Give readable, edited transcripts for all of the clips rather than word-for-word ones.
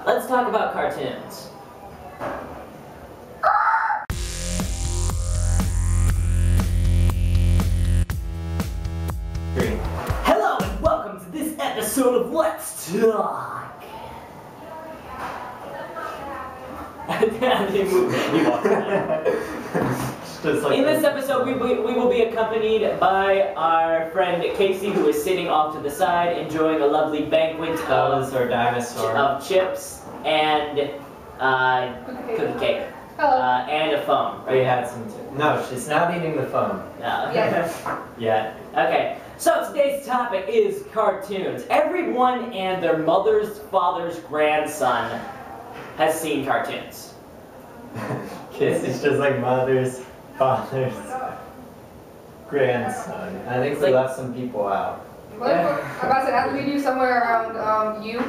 Let's talk about cartoons. Hello and welcome to this episode of Let's Talk. In this episode, we will be accompanied by our friend Casey, who is sitting off to the side, enjoying a lovely banquet of chips and cookie cake. Hello. And a phone. Right? We had some too. No, she's not eating the phone. No. Yes. Yeah. Okay, so today's topic is cartoons. Everyone and their mother's father's grandson has seen cartoons. It's just like mother's, father's, grandson. I think we left some people out. What if I'm about to say, I leave you somewhere around you.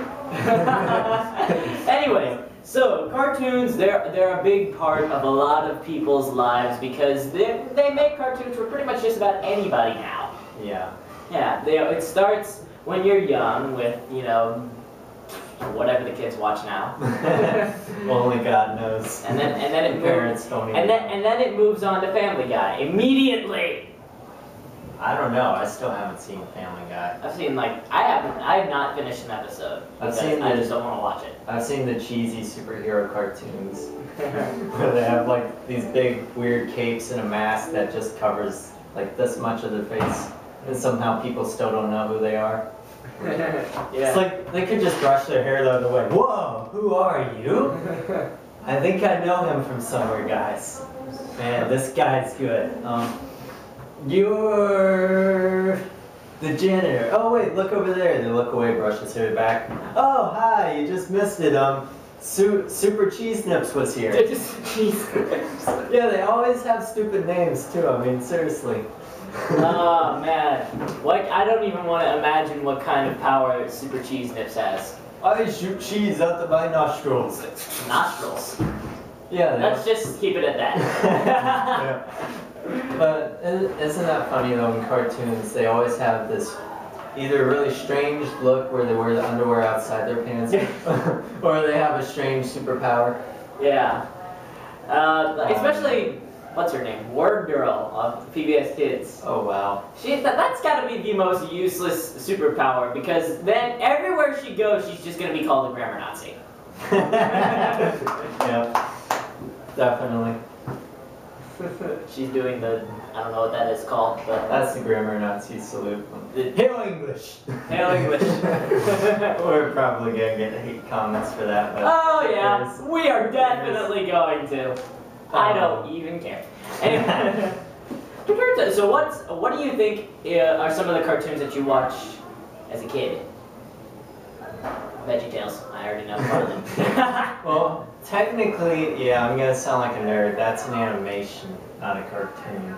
Anyway, so cartoons, they're a big part of a lot of people's lives because they make cartoons for pretty much just about anybody now. Yeah. Yeah, it starts when you're young with, you know, whatever the kids watch now. Only God knows. And then it parents don't even. and then it moves on to Family Guy immediately. I don't know. I still haven't seen Family Guy. I've seen I have not finished an episode. I just don't want to watch it. I've seen the cheesy superhero cartoons where they have like these big weird capes and a mask that just covers like this much of their face, and somehow people still don't know who they are. Yeah. It's like they could just brush their hair the other way. Whoa, who are you? I think I know him from somewhere, guys. Man, this guy's good. You're the janitor. Oh wait, look over there. They look away, brush his hair back. Oh hi, you just missed it. Super Cheese Nips was here. They're just cheese nips. Yeah, they always have stupid names too. I mean, seriously. Oh man, I don't even want to imagine what kind of power Super Cheese Nips has. I shoot cheese out of my nostrils. Nostrils. Yeah. Let's just keep it at that. Yeah. But isn't that funny though? In cartoons, they always have this either really strange look where they wear the underwear outside their pants, or they have a strange superpower. Yeah. Especially. What's her name? Word Girl of PBS Kids. Oh wow. That's got to be the most useless superpower because then everywhere she goes, she's just going to be called a grammar Nazi. Yeah, definitely. She's doing I don't know what that is called, but that's the grammar Nazi salute. Hail English. Hail English. We're probably gonna get hate comments for that. But oh yeah, we are definitely going to. I don't even care. Anyway, so what do you think are some of the cartoons that you watched as a kid? VeggieTales. I already know part of them. Well, technically, yeah, I'm gonna sound like a nerd. That's an animation, not a cartoon.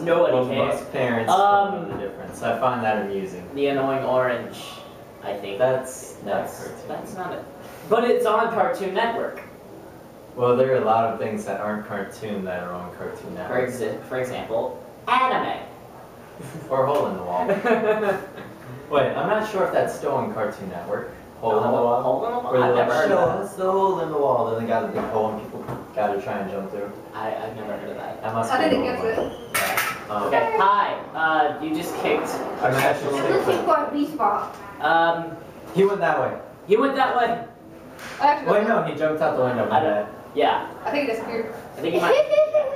Nobody cares. Most parents don't know the difference. I find that amusing. The Annoying Orange, I think. That's not a cartoon. That's not it. But it's on Cartoon Network. Well, there are a lot of things that aren't cartoon that are on Cartoon Network. For example, anime. Or Hole in the Wall. Wait, I'm not sure if that's still on Cartoon Network. Hole in the Wall? Hole in the Wall? Where I've they're never heard of that. It's the hole in the wall. Then they got a big hole and people gotta try and jump through. I've never heard of that. That must I be didn't get it. Yeah. Okay, hi. You just kicked. I'm actually It looks like a B spot. He went that way. He went that way. Wait, no, he jumped out the window. My bad. Yeah. I think it disappeared. I think he might.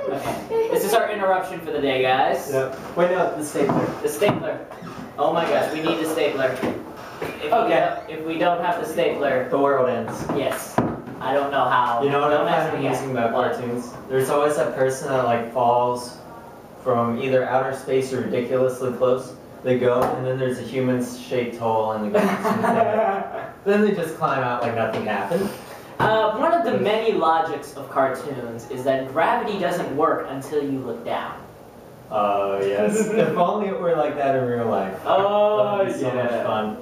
Okay. This is our interruption for the day, guys. Yep. Wait, no, the stapler. The stapler. Oh my gosh, we need the stapler. If we don't have the stapler, The world ends. yes. I don't know how. You know what Don't I'm ask kind of me yet. amusing about What? cartoons? There's always that person that like falls from either outer space or ridiculously close. They go, and then there's a human-shaped hole in the ground. Then they just climb out like nothing happened. One of the many logics of cartoons is that gravity doesn't work until you look down. Oh yes. If only it were like that in real life. Oh, that would be so much fun.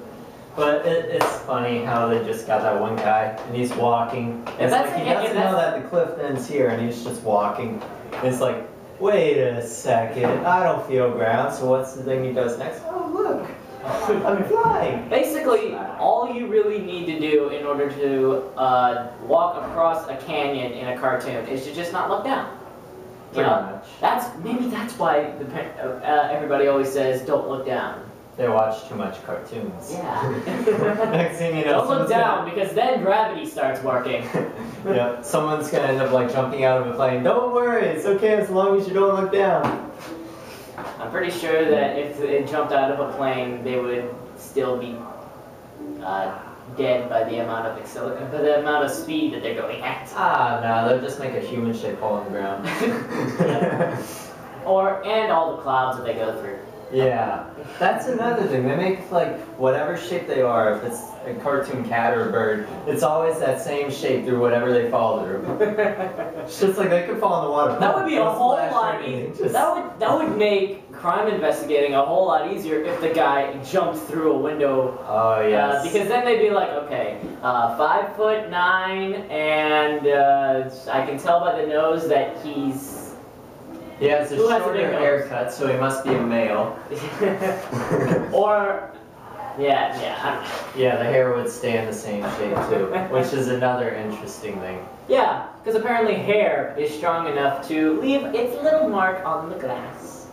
But it's funny how they just got that one guy, and he's walking. It's like he doesn't know that the cliff ends here, and he's just walking. It's like, wait a second, I don't feel ground, so what's the thing he does next? Oh, look, I'm flying. Basically, all you really need to do in order to walk across a canyon in a cartoon is to just not look down. You Pretty know, much. maybe that's why everybody always says don't look down. They watch too much cartoons. Yeah. Next thing you know, Don't look down because then gravity starts working. Yeah, someone's gonna end up like jumping out of a plane. Don't worry, it's okay as long as you don't look down. I'm pretty sure that if it jumped out of a plane, they would still be dead by the amount of speed that they're going at. Ah, no, they'll just make a human-shaped hole in the ground. And all the clouds that they go through. Yeah, that's another thing. They make like whatever shape they are. If it's a cartoon cat or a bird, it's always that same shape through whatever they fall through. It's just like they could fall in the water. That would be a whole lot easier. That would make crime investigating a whole lot easier if the guy jumped through a window. Oh yes. Because then they'd be like, okay, 5'9", and I can tell by the nose that he has a shorter haircut, so he must be a male. Or, yeah, I don't know. Yeah, the hair would stay in the same shape too, which is another interesting thing. Yeah, because apparently hair is strong enough to leave its little mark on the glass.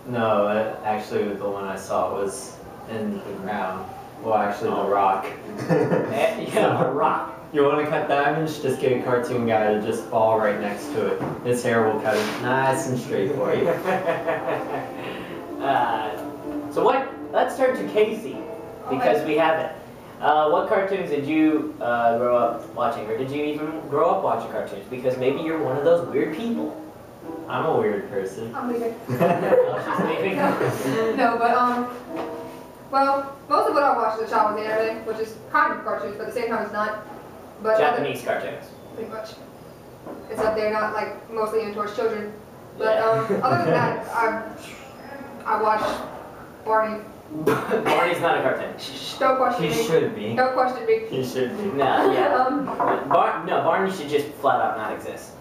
No, actually the one I saw was in the ground. Well, actually the rock. Yeah, a rock. You want to cut diamonds? Just get a cartoon guy to just fall right next to it. His hair will cut it nice and straight for you. Let's turn to Casey, because we have it. What cartoons did you grow up watching, or did you even grow up watching cartoons? Because maybe you're one of those weird people. I'm a weird person. I'm leaving. Oh, she's leaving? No, but well, most of what I watched as a child was anime, which is kind of cartoons, but at the same time it's not. But Japanese cartoons. Pretty much. Except they're not like mostly aimed towards children. But other than that, I watched Barney. Barney's not a cartoon. Don't question me. He should be. Don't question me. He should be. No, yeah. Barney should just flat out not exist.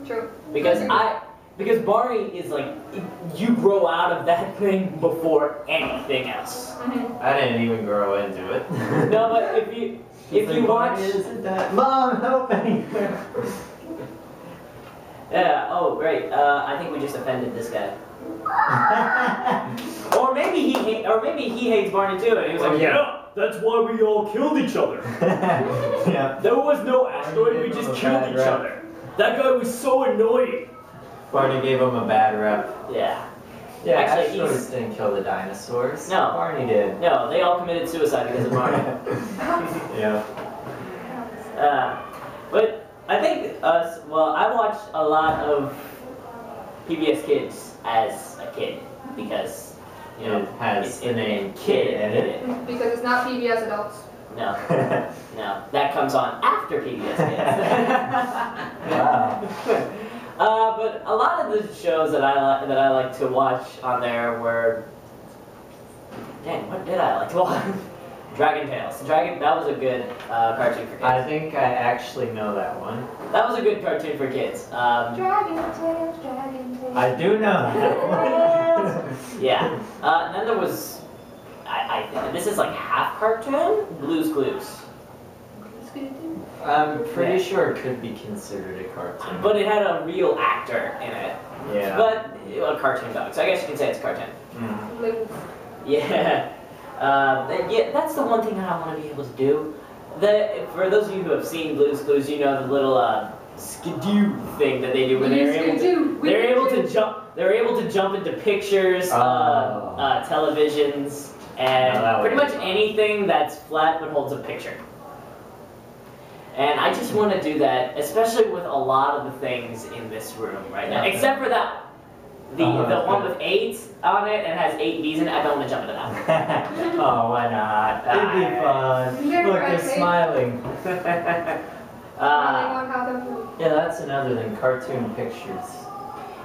True. Because Barney is like, you grow out of that thing before anything else. I didn't even grow into it. No, but if you watch... Mom, help me! Yeah, oh great, I think we just offended this guy. Or maybe he hates Barney too, and he was like, yeah, that's why we all killed each other. Yeah. There was no asteroid, we just killed each other. That guy was so annoying. Barney gave him a bad rep. Yeah. Yeah, Actually, asteroids didn't kill the dinosaurs. No. Barney did. No, they all committed suicide because of Barney. Yeah. But I think I watched a lot of PBS Kids as a kid because, you know, it has the name Kid in it. Because it's not PBS adults. No, no, that comes on after PBS Kids. Wow. But a lot of the shows that I like to watch on there were, dang, what did I like to watch? Dragon Tales. That was a good cartoon for kids. I think I actually know that one. That was a good cartoon for kids. Dragon Tales, Dragon Tales. I do know that one. Yeah. And then there was, this is like half cartoon, Blue's Clues. I'm pretty sure it could be considered a cartoon. But it had a real actor in it. Yeah. But a cartoon dog, so I guess you can say it's a cartoon. Yeah. Yeah, that's the one thing that I want to be able to do. For those of you who have seen Blue's Clues, you know the little skidoo thing that they do when they're able to jump into pictures, televisions, and pretty much anything that's flat but holds a picture. And I just want to do that, especially with a lot of the things in this room right now, except for that. The one with 8 on it and has 8 B's in it, I don't want to jump into that one. Oh, why not? It'd be fun. Look, they're smiling. Yeah, that's another thing, cartoon pictures.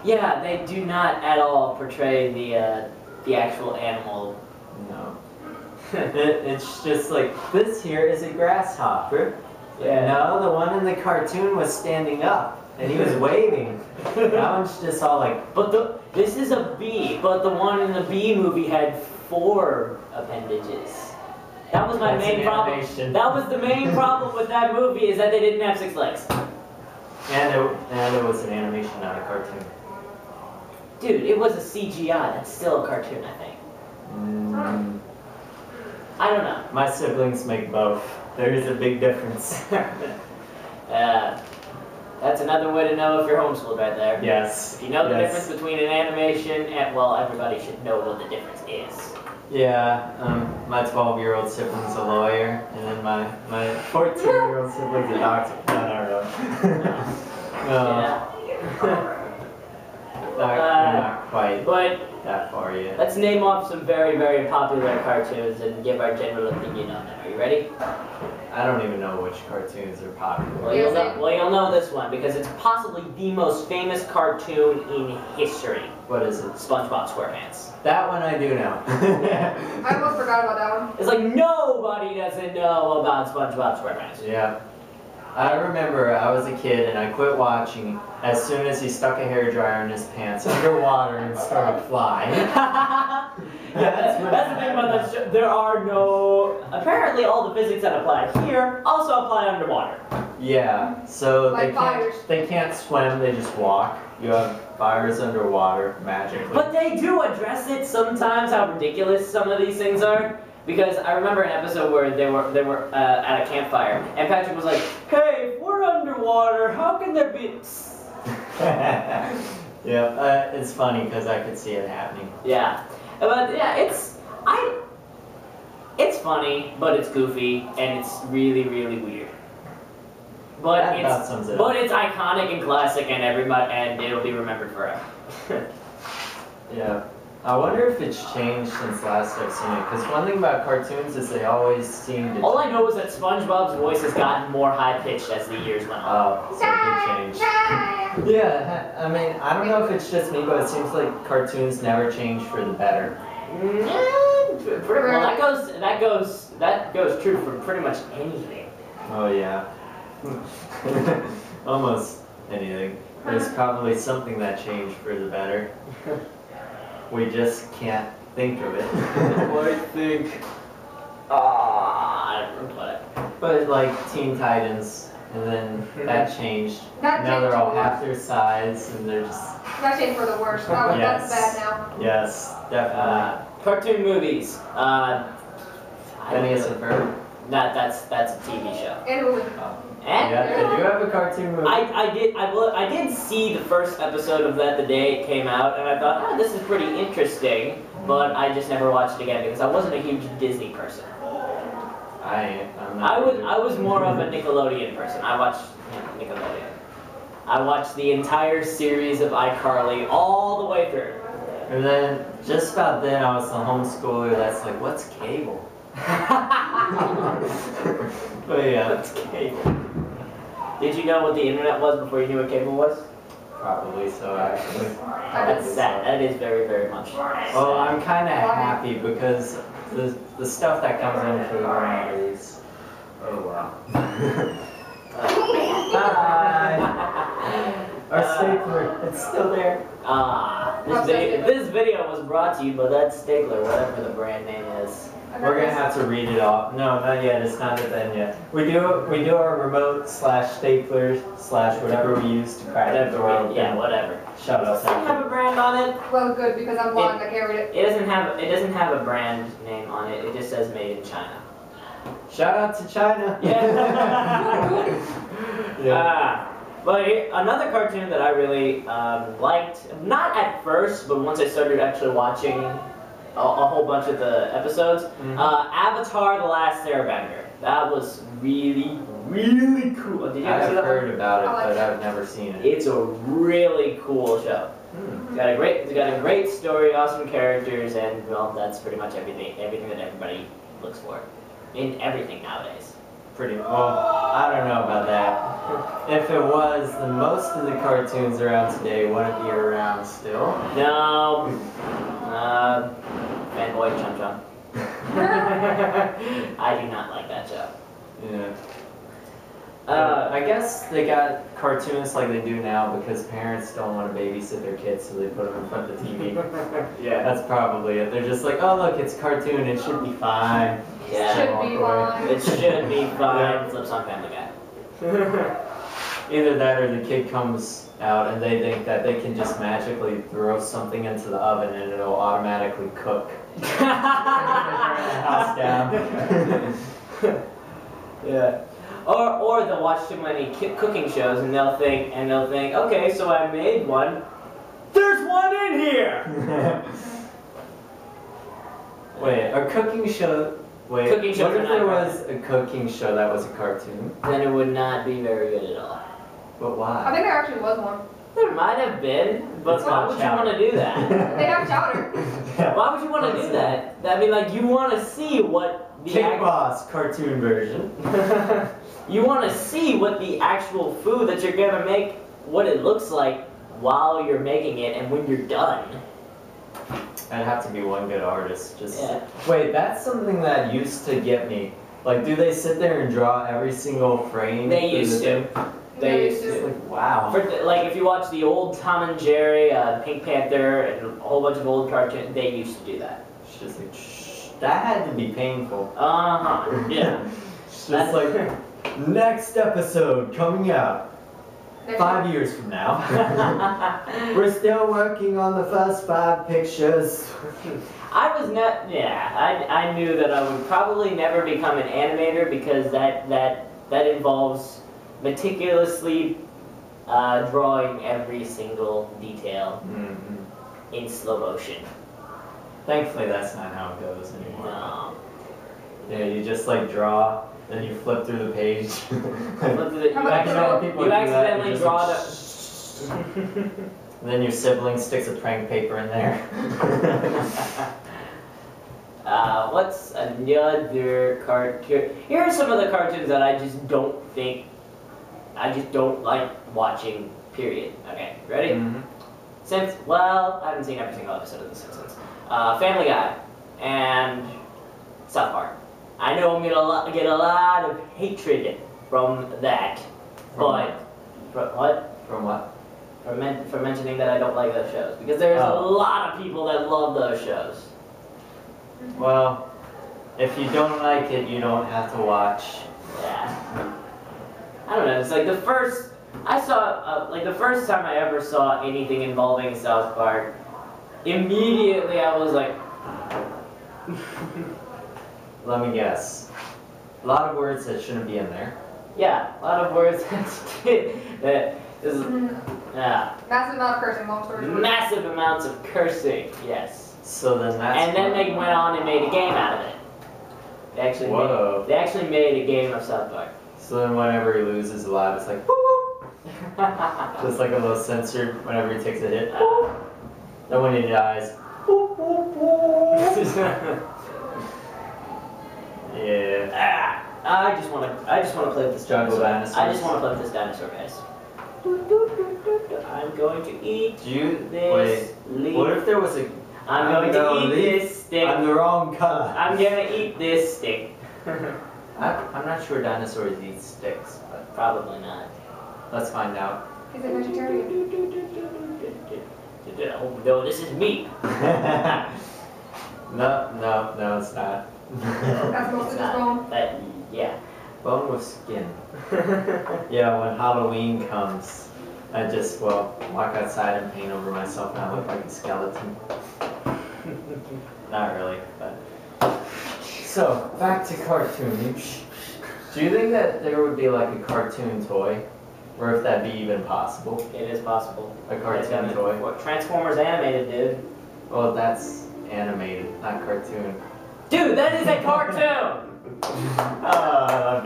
Yeah, they do not at all portray the actual animal. No. It's just like, this here is a grasshopper. Yeah. No, the one in the cartoon was standing up. And he was waving. That one's just all like... This is a bee, but the one in the bee movie had 4 appendages. That was my That's main an problem. animation. That was the main problem with that movie is that they didn't have 6 legs. And it was an animation, not a cartoon. Dude, it was a CGI. That's still a cartoon, I think. I don't know. My siblings make both. There is a big difference. That's another way to know if you're homeschooled right there. Yes. If you know the yes. difference between an animation and, well, everybody should know what the difference is. Yeah, my 12-year-old sibling's a lawyer, and then my 14-year-old sibling's a doctor. No, not really. No. Not quite But that far yet. let's name off some very, very popular cartoons and give our general opinion on them. Are you ready? I don't even know which cartoons are popular. Well, you'll know this one because it's possibly the most famous cartoon in history. What is it? SpongeBob SquarePants. That one I do know. I almost forgot about that one. It's like nobody doesn't know about SpongeBob SquarePants. Yeah. I remember I was a kid and I quit watching as soon as he stuck a hairdryer in his pants underwater and started flying. That's the thing about that show. There are no... Apparently all the physics that apply here also apply underwater. Yeah, so Like they can't swim, they just walk. You have fires underwater magically. But they do address it sometimes, how ridiculous some of these things are. Because I remember an episode where they were at a campfire, and Patrick was like, "Hey, if we're underwater, how can there be?" Yeah, it's funny because I could see it happening. Yeah, but yeah, it's funny, but it's goofy, and it's really, really weird. But That about sums it up. but it's iconic and classic, and it'll be remembered forever. Yeah. I wonder if it's changed since last I've seen it, because one thing about cartoons is they always seem to... All I know is that SpongeBob's voice has gotten more high-pitched as the years went on. Oh, so it changed. Yeah, I mean, I don't know if it's just me, but it seems like cartoons never change for the better. Well, that goes true for pretty much anything. Oh, yeah. Almost anything. There's probably something that changed for the better. We just can't think of it. I think. I don't know what. But like Teen Titans, and then that changed. That Now they're changed all a lot. half their size, and they're just... That changed for the worst. Yes. That's bad now. Yes, definitely. Cartoon movies. Phineas and Ferb. That's a TV show. And Hulu. And Yeah, they do have a cartoon movie. I did see the first episode of that the day it came out, and I thought, oh, this is pretty interesting. But I just never watched it again because I wasn't a huge Disney person. I'm not I was more of a Nickelodeon person. I watched Nickelodeon. I watched the entire series of iCarly all the way through. And then, just about then, I was a homeschooler that's like, what's cable? But yeah. What's cable? Did you know what the internet was before you knew what cable was? Probably so, actually. That's sad. That is very, very much sad. Well, I'm kind of happy because the stuff that comes in through the ground is... Oh, wow. Hi! Our stapler, it's still there. This video was brought to you by that stapler, whatever the brand name is. We're gonna have to read it off. No, not yet. It's not at the end yet. We do our remote / stapler / whatever we use to crack the door open. Yeah, whatever. Shut Does up. it have a brand on it? Well, good, because I'm blind. I can't read it. It doesn't have a brand name on it. It just says made in China. Shout out to China. Yeah. Yeah. But another cartoon that I really liked, not at first, but once I started actually watching a whole bunch of the episodes, Avatar: The Last Airbender. That was really, really cool. Did you ever see that? I've heard about it, but I've never seen it. It's a really cool show. It's got a great story, awesome characters, and well, that's pretty much everything that everybody looks for in everything nowadays. Pretty well. I don't know about that. If it was, then most of the cartoons around today wouldn't be around still. No. Fanboy Chum Chum. I do not like that show. Yeah. I guess they got cartoons like they do now because parents don't want to babysit their kids, so they put them in front of the TV. Yeah. That's probably it. They're just like, oh look, it's a cartoon, it should be fine. Yeah. Should be fine. It should be fine. Flips on Family Guy. Either that or the kid comes out and they think that they can just magically throw something into the oven and it'll automatically cook. House down. Yeah. Or they'll watch too many cooking shows and they'll think, okay, so I made one. There's one in here. Wait, a cooking show. Wait, Cooking show what if for there night was a cooking show that was a cartoon? Then it would not be very good at all. But I why? think there actually was one. There might have been, but It's why called would you chowder. want to do that? They have chowder. Why would you want to do that? I mean, like, you want to see what the Cake Boss cartoon version. you want to see what the actual food that you're gonna make, what it looks like while you're making it and when you're done. I'd have to be one good artist. Just Yeah. wait, that's something that used to get me. Like, do they sit there and draw every single frame? They through used the to. thing? They It's used to. like, wow. Like, if you watch the old Tom and Jerry, Pink Panther, and a whole bunch of old cartoons, they used to do that. It's just like, shh. That had to be painful. Yeah. It's just like, next episode coming out Next 5 years from now. We're still working on the first 5 pictures. I was not. Yeah, I knew that I would probably never become an animator because that involves meticulously drawing every single detail in slow motion. Thankfully, that's not how it goes anymore. No. Yeah, you just like draw, then you flip through the page. Look at it, How about you accidentally just draw like, the. And then your sibling sticks a prank paper in there. What's another cartoon? Here are some of the cartoons that I just don't like watching, period. Okay, ready? I haven't seen every single episode of The Simpsons. Family Guy and South Park. I know I'm gonna get a lot of hatred from that, but what? From what? For mentioning that I don't like those shows, because there's a lot of people that love those shows. Well, if you don't like it, you don't have to watch. Yeah. I don't know. It's like the first the first time I ever saw anything involving South Park. Immediately, I was like. Let me guess. A lot of words that shouldn't be in there. Yeah, a lot of words that is. Yeah. Massive amount of cursing, long story short. Massive amounts of cursing. Yes. So then that's. And then they went on and made a game out of it. They actually made a game of South Park. So then whenever he loses a lot, it's like, whoop, just like a little censored whenever he takes a hit. Then when he dies, whoop, whoop, whoop. Yeah. I just want to play with this Jungle dinosaur. dinosaurs. I just want to play with this dinosaur, guys. I'm going to eat this leaf. What if there was a... I'm going to eat this stick. I'm the wrong color. I'm gonna eat this stick. I'm not sure dinosaurs eat sticks, but Probably not. let's find out. He's a vegetarian. Oh no, this is meat. No, it's not. That's mostly just bone. Yeah. Bone with skin. Yeah, when Halloween comes, I just, walk outside and paint over myself and I look like a skeleton. Not really, but... So, back to cartoons. Do you think that there would be like a cartoon toy? Or if that'd be even possible? It is possible. A cartoon toy? What Transformers animated, dude. Well, that's animated, not cartoon. Dude, that is a cartoon!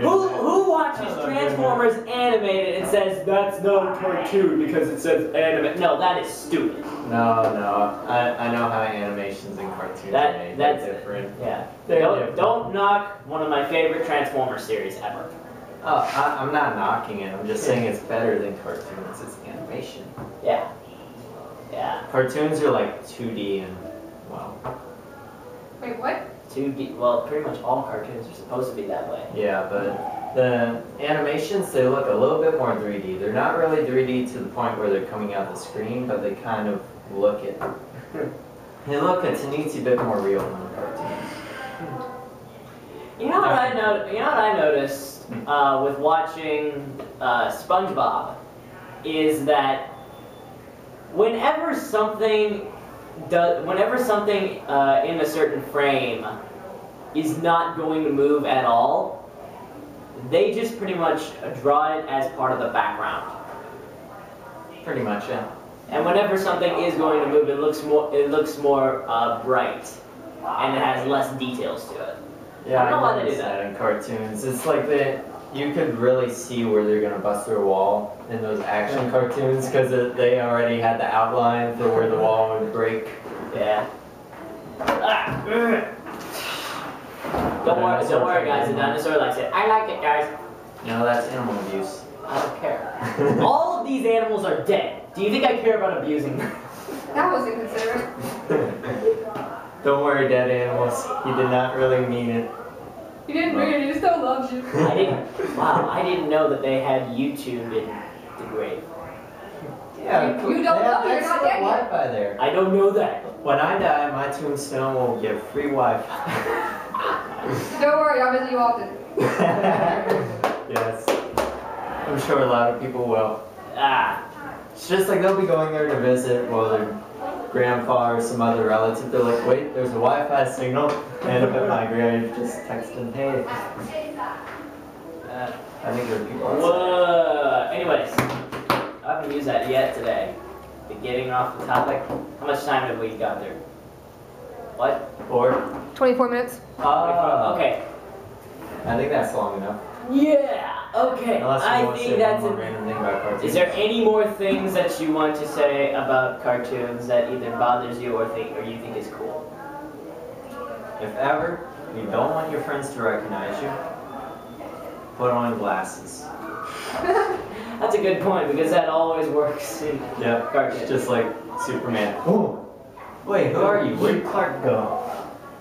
Who watches Transformers animated and says that's not a cartoon because it says anime? No, that is stupid. No, I know how animations and cartoons are made. That's They're different. Yeah. They're different. Don't knock one of my favorite Transformers series ever. Oh, I'm not knocking it. I'm just saying it's better than cartoons. It's animation. Yeah. Yeah. Cartoons are like 2D and, well, Wait, what? 2D. Well, pretty much all cartoons are supposed to be that way. yeah, but the animations, they look a little bit more 3D. They're not really 3D to the point where they're coming out the screen, but they kind of look it. They look a teensy bit more real than the cartoons. You know what I noticed with watching SpongeBob is that whenever something in a certain frame is not going to move at all, they just pretty much draw it as part of the background. Pretty much, yeah. And whenever something is going to move, it looks more bright, and it has less details to it. Yeah, I don't know why they do noticed that. in cartoons. It's like you could really see where they're gonna bust through a wall in those action cartoons because they already had the outline for where the wall would break. Yeah. Don't worry, guys. The dinosaur likes it. I like it, guys. No, that's animal abuse. I don't care. All of these animals are dead. Do you think I care about abusing them? That was inconsiderate. Don't worry, dead animals. He did not really mean it. He didn't read it, he still loves you. I didn't. Wow, I didn't know that they had YouTube in the grave. Yeah, You don't know, you're not dead yet. Wi-Fi there. I don't know that. When I die, my tombstone will get free Wi-Fi. Don't worry, I'll visit you often. Yes. I'm sure a lot of people will. It's just like they'll be going there to visit while their grandpa or some other relative, they're like, wait, there's a Wi-Fi signal. And up at my grave, just texting, hey. I think there are people outside. Whoa. Anyways, I haven't used that yet today. But getting off the topic, how much time have we got there? What? 24 minutes. Okay. I think that's long enough. Yeah. Okay. Unless you I want to think say that's one more random thing about cartoons. Is there any more things that you want to say about cartoons that either bothers you or you think is cool? If ever you don't want your friends to recognize you, put on glasses. That's a good point because that always works in cartoons. Just like Superman. Oh, wait, who are you? Where'd Clark go?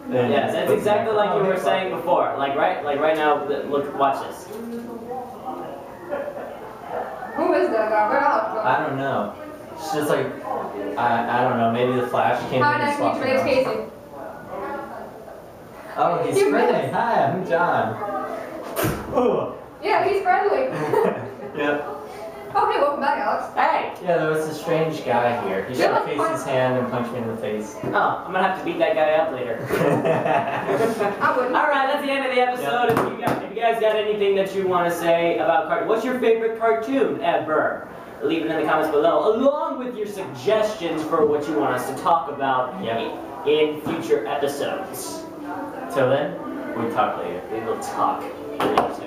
Yes, that's exactly like you were saying before. Like right now. Look, watch this. Who is that guy? Where else? I don't know. It's just like I don't know. Maybe the Flash came Hi, in and nice to swapped meet you. My name's Casey. Oh, he's friendly. Hi, I'm John. Oh. Yeah, he's friendly. Yep. Okay, welcome back, Alex. Hey! Yeah, there was a strange guy here. He shook Casey's hand and punched me in the face. Oh, I'm gonna have to beat that guy up later. I wouldn't. Alright, that's the end of the episode. Yep. If you guys got anything that you want to say about cartoon, what's your favorite cartoon ever? Leave it in the comments below, along with your suggestions for what you want us to talk about in future episodes. Till then, we talk later. We will talk later.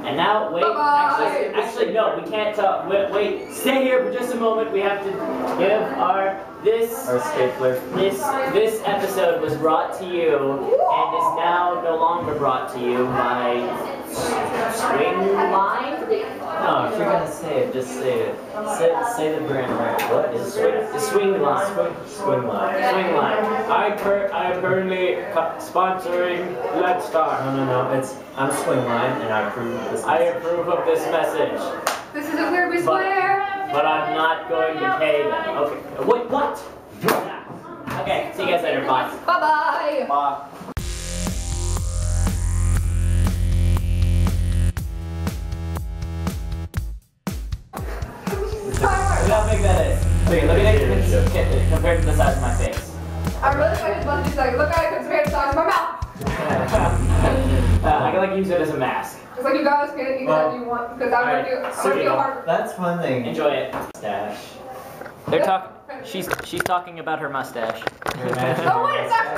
And now, wait, Bye-bye. actually, no, we can't talk. Wait, stay here for just a moment. We have to give our stapler. This episode was brought to you and is now no longer brought to you by Swing Line. No, if you're gonna say it, just say it. Say the brand right. What is it? The Swing Line. Swing Line. Swing Line. I am currently sponsoring Let's Start. No. I'm Swing Line, and I approve of this message. I approve of this message. This is a where we swear. But I'm not going to pay them. Okay. Wait, what? Okay, see you guys later. Bye. Bye-bye. Bye. Look how big that is. Look at it compared to the size of my face. I really like his message. Like, look at it compared to the size of my mouth. I can like use it as a mask. It's like you guys can eat that you want because I'm gonna feel hard. That's one thing. Enjoy it. Mustache. They're talking. She's talking about her mustache. Oh wait, it's not.